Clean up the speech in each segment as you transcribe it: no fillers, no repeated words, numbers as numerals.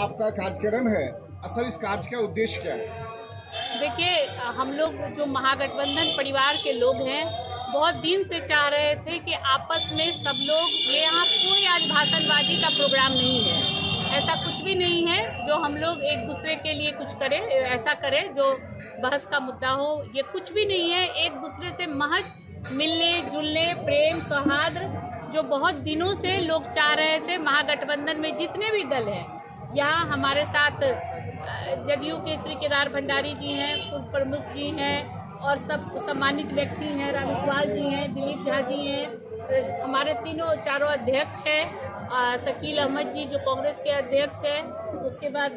आपका कार्यक्रम है, असल इस कार्य का उद्देश्य क्या है? देखिए, हम लोग जो महागठबंधन परिवार के लोग हैं, बहुत दिन से चाह रहे थे कि आपस में सब लोग, ये यहाँ कोई आज भाषणबाजी का प्रोग्राम नहीं है, ऐसा कुछ भी नहीं है जो हम लोग एक दूसरे के लिए कुछ करें, ऐसा करें जो बहस का मुद्दा हो, ये कुछ भी नहीं है। एक दूसरे से महज मिलने जुलने, प्रेम सौहार्द जो बहुत दिनों से लोग चाह रहे थे। महागठबंधन में जितने भी दल हैं, यहाँ हमारे साथ जदयू के श्री केदार भंडारी जी हैं, पूर्व प्रमुख जी हैं और सब सम्मानित व्यक्ति हैं, रामेश्वर जी हैं, दिलीप झा जी हैं, हमारे चारों अध्यक्ष हैं, शकील अहमद जी जो कांग्रेस के अध्यक्ष हैं, उसके बाद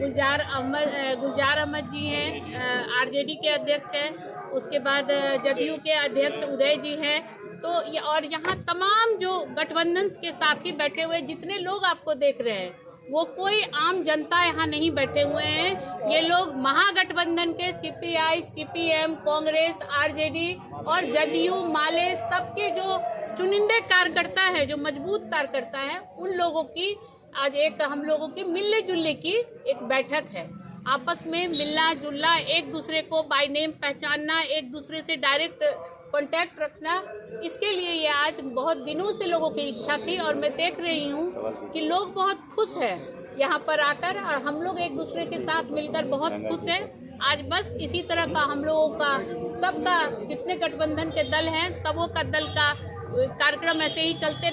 गुलजार अहमद जी हैं, आरजेडी के अध्यक्ष हैं, उसके बाद जदयू के अध्यक्ष उदय जी हैं। तो और यहाँ तमाम जो गठबंधन के साथी बैठे हुए जितने लोग आपको देख रहे हैं, वो कोई आम जनता यहाँ नहीं बैठे हुए हैं। ये लोग महागठबंधन के सीपीआई, सीपीएम, कांग्रेस, आरजेडी और जदयू, माले सबके जो चुनिंदे कार्यकर्ता है, जो मजबूत कार्यकर्ता है, उन लोगों की आज एक हम लोगों की मिलने जुलने की एक बैठक है। आपस में मिलना जुलना, एक दूसरे को बाय नेम पहचानना, एक दूसरे से डायरेक्ट कांटेक्ट रखना, इसके लिए ये आज बहुत दिनों से लोगों की इच्छा थी और मैं देख रही हूँ कि लोग बहुत खुश हैं यहाँ पर आकर, और हम लोग एक दूसरे के साथ मिलकर बहुत खुश हैं। आज बस इसी तरह का हम लोगों का, सबका, जितने गठबंधन के दल हैं, सबों का दल का कार्यक्रम ऐसे ही चलते